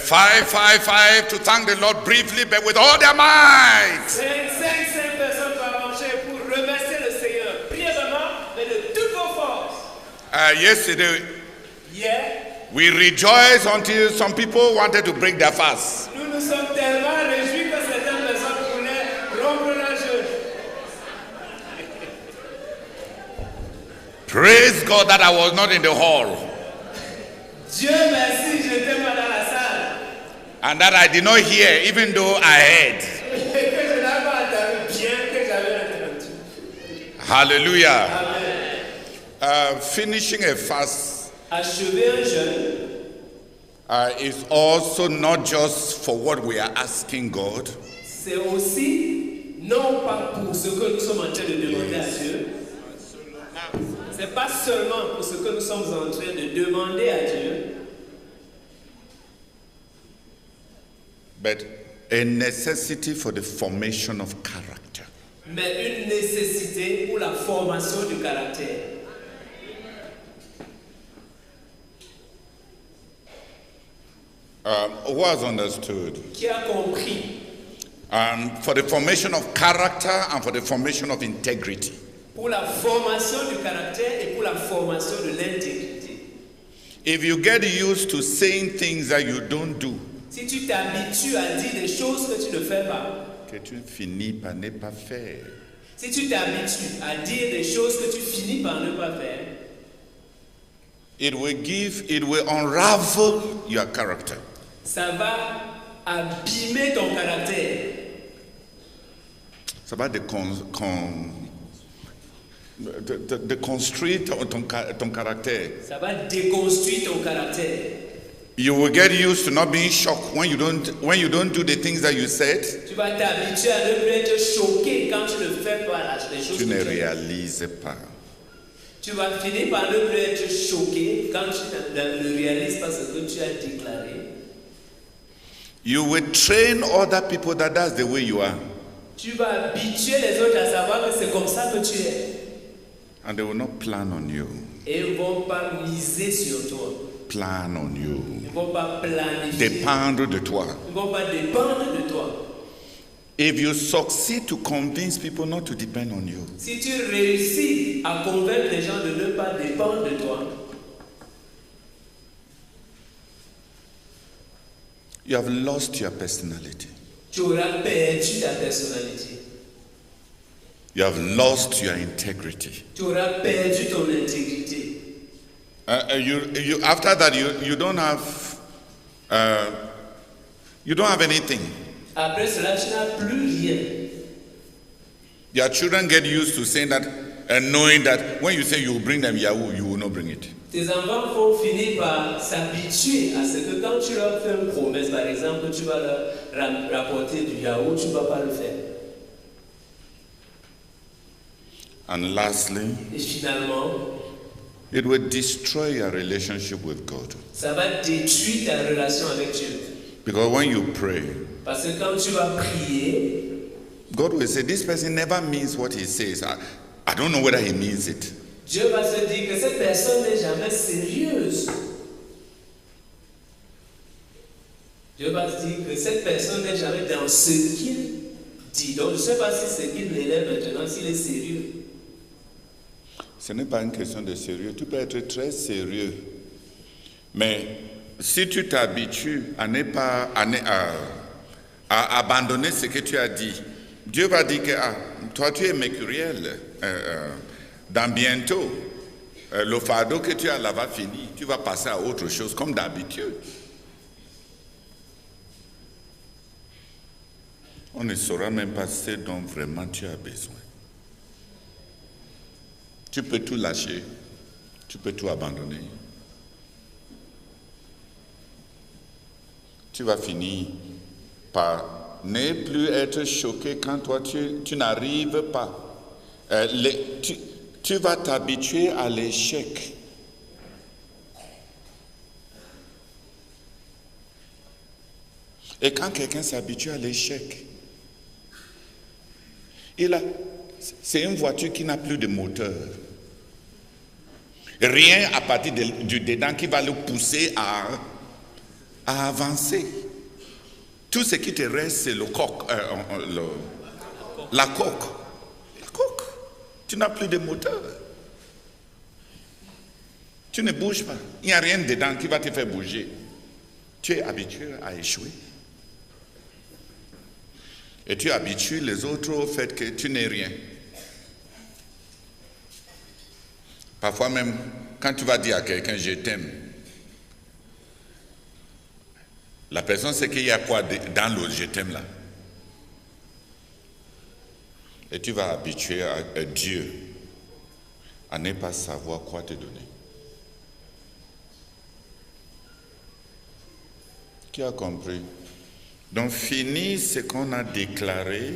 5 to thank the Lord briefly, but with all their might. 5 personnes pour avancer pour remercier le Seigneur brièvement, mais de toutes vos forces. Yesterday, Hier, we rejoiced until some people wanted to break their fast. nous nous sommes tellement réjouis que certaines personnes voulaient rompre leur jeûne. Praise God that I was not in the hall Dieu merci, je n'étais pas dans la salle. and that I did not hear, even though I heard. Et que je n'avais pas entendu, bien que j'avais entendu. Hallelujah. Amen. Finishing a fast Achever un jeûne, is also not just for what we are asking God, c'est aussi non pas pour ce que nous sommes en train de demander à Dieu. C'est pas seulement pour ce que nous sommes en train de demander à Dieu, but a necessity for the formation of character. mais une nécessité pour la formation du caractère. Who has understood? Qui a compris? For the formation of character and for the formation of integrity. Pour la formation du caractère et pour la formation de l'intégrité. If you get used to saying things that you don't do, Si tu t'habitues à dire des choses que tu ne fais pas, que tu finis par ne pas faire, si tu t'habitues à dire des choses que tu finis par ne pas faire, it will unravel your character. ça va abîmer ton caractère. It's about the constraint on ton caractère. Ça va déconstruire ton caractère. You will get used to not being shocked when you don't do the things that you said. Tu vas t'habituer à ne plus être choqué quand tu ne fais pas les choses Tu que ne tu as. réalises pas. Tu vas finir par ne plus être choqué quand tu ne réalises pas ce que tu as déclaré. You will train other people that that's the way you are. Tu vas habituer les autres à savoir que c'est comme ça que tu es. And they will not plan on you. Et ils ne vont pas miser sur toi. Plan on you. Ils ne vont pas planifier. Dépendre de toi. Ils ne vont pas dépendre de toi. If you succeed to convince people not to depend on you, Si tu réussis à convaincre les gens de ne pas dépendre de toi, you have lost your personality. tu auras perdu ta personnalité. You have lost your integrity. Tu auras perdu ton intégrité. After that, you don't have anything. Après cela, tu n'as plus rien. Your children get used to saying that and knowing that when you say you will bring them Yahoo, you will not bring it. Tes enfants vont finir par s'habituer à ce que quand tu leur fais une promesse, par exemple, tu vas leur rapporter du yaourt, tu ne vas pas le faire. And lastly, Et finalement, it will destroy your relationship with God. ça va détruire ta relation avec Dieu. Because when you pray, Parce que quand tu vas prier, God will say, this person never means what he says. I don't know whether he means it. Dieu va se dire que cette personne n'est jamais sérieuse. Dieu va se dire que cette personne n'est jamais dans ce qu'il dit. Donc je ne sais pas si ce qu'il l'élève maintenant, s'il est sérieux. Ce n'est pas une question de sérieux. Tu peux être très sérieux. Mais si tu t'habitues à ne pas à abandonner ce que tu as dit, Dieu va dire que toi tu es mercuriel. Dans bientôt, le fardeau que tu as là va finir. Tu vas passer à autre chose comme d'habitude. On ne saura même pas ce dont vraiment tu as besoin. Tu peux tout lâcher. Tu peux tout abandonner. Tu vas finir par ne plus être choqué quand toi tu n'arrives pas. Tu vas t'habituer à l'échec. Et quand quelqu'un s'habitue à l'échec, c'est une voiture qui n'a plus de moteur. Rien à partir du dedans qui va le pousser à avancer. Tout ce qui te reste, c'est la coque. La coque. Tu n'as plus de moteur. Tu ne bouges pas. Il n'y a rien dedans qui va te faire bouger. Tu es habitué à échouer. Et tu habitues les autres au fait que tu n'es rien. Parfois même, quand tu vas dire à quelqu'un « je t'aime », la personne sait qu'il y a quoi dans le « je t'aime » là. Et tu vas habituer à Dieu à ne pas savoir quoi te donner. Qui a compris? Donc, finir ce qu'on a déclaré,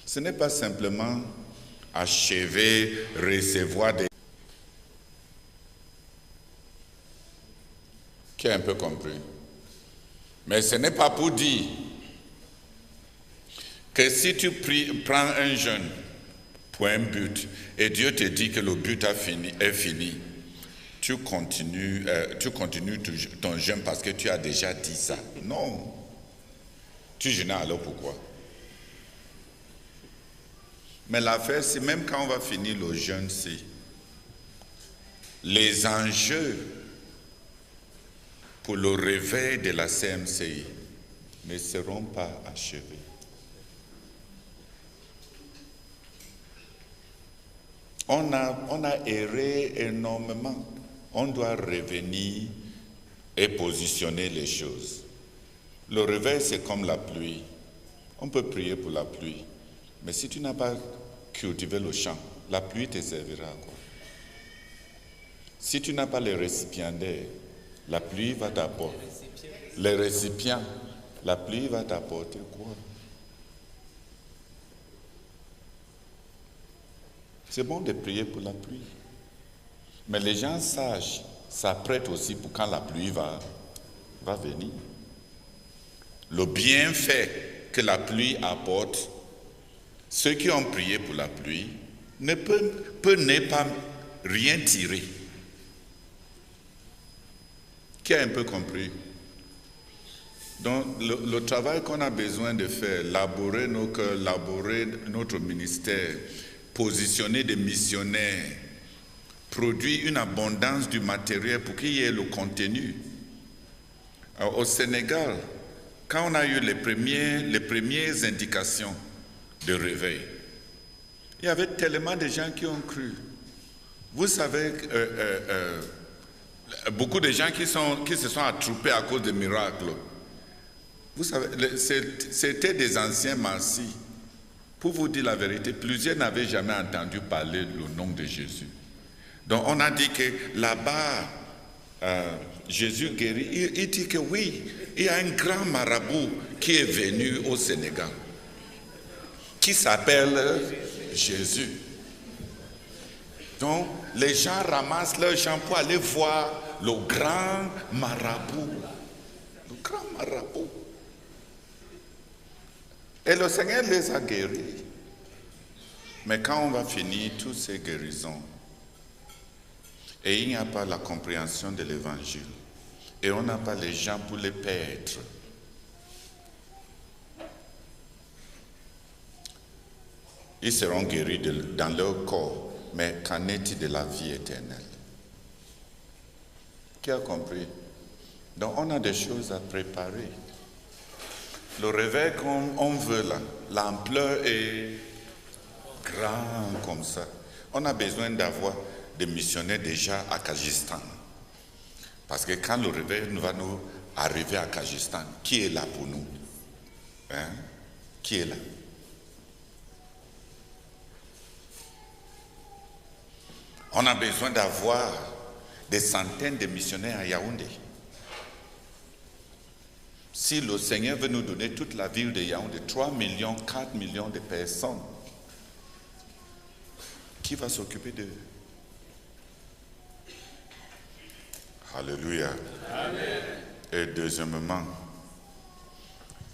ce n'est pas simplement achever, recevoir des... Qui a un peu compris? Mais ce n'est pas pour dire que si tu prends un jeûne pour un but et Dieu te dit que le but est fini, tu continues ton jeûne parce que tu as déjà dit ça. Non. Tu jeûnes alors pourquoi? Mais l'affaire, c'est même quand on va finir le jeûne, c'est les enjeux pour le réveil de la CMCI ne seront pas achevés. On a erré énormément. On doit revenir et positionner les choses. Le réveil, c'est comme la pluie. On peut prier pour la pluie. Mais si tu n'as pas cultivé le champ, la pluie te servira à quoi? Si tu n'as pas les récipiendaires, la pluie va t'apporter. Les récipients, la pluie va t'apporter quoi? C'est bon de prier pour la pluie. Mais les gens sages s'apprêtent aussi pour quand la pluie va venir. Le bienfait que la pluie apporte, ceux qui ont prié pour la pluie ne peuvent ne pas rien tirer. Qui a un peu compris? Donc le travail qu'on a besoin de faire, laborer nos cœurs, laborer notre ministère, positionner des missionnaires, produire une abondance du matériel pour qu'il y ait le contenu. Alors, au Sénégal, quand on a eu les premières indications de réveil, il y avait tellement de gens qui ont cru. Vous savez, beaucoup de gens qui se sont attroupés à cause des miracles. Vous savez, c'était des anciens marsis. Pour vous dire la vérité, plusieurs n'avaient jamais entendu parler le nom de Jésus. Donc on a dit que là-bas, Jésus guérit. Il dit que oui, il y a un grand marabout qui est venu au Sénégal, qui s'appelle Jésus. Donc les gens ramassent leur gens pour aller voir le grand marabout. Le grand marabout. Et le Seigneur les a guéris. Mais quand on va finir toutes ces guérisons, et il n'y a pas la compréhension de l'évangile, et on n'a pas les gens pour les paître, ils seront guéris dans leur corps, mais qu'en est-il de la vie éternelle? Qui a compris? Donc on a des choses à préparer. Le réveil qu'on veut là, l'ampleur est grande comme ça. On a besoin d'avoir des missionnaires déjà à Kyrgyzstan. Parce que quand le réveil va nous arriver à Kyrgyzstan, qui est là pour nous? Hein? Qui est là? On a besoin d'avoir des centaines de missionnaires à Yaoundé. Si le Seigneur veut nous donner toute la ville de Yaoundé, 3 millions, 4 millions de personnes, qui va s'occuper d'eux? Alléluia. Amen. Et deuxièmement,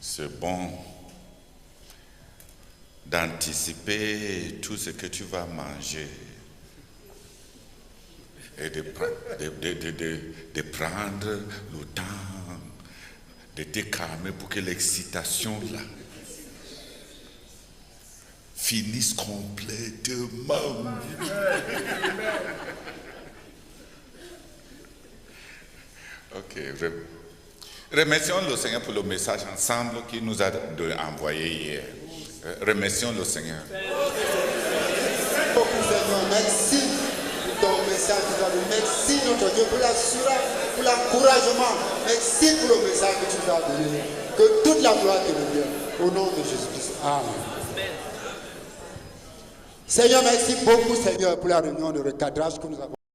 c'est bon d'anticiper tout ce que tu vas manger. et de prendre le temps de te calmer pour que l'excitation là finisse complètement. Ok. Remercions le Seigneur pour le message ensemble qu'il nous a envoyé hier. Remercions le Seigneur. Beaucoup Seigneur, merci pour ton message. Merci notre Dieu pour l'assurance, pour l'encouragement. Merci pour le message que tu nous as donné. Que toute la gloire te revienne. Au nom de Jésus-Christ. Amen. Seigneur, merci beaucoup Seigneur pour la réunion de recadrage que nous avons.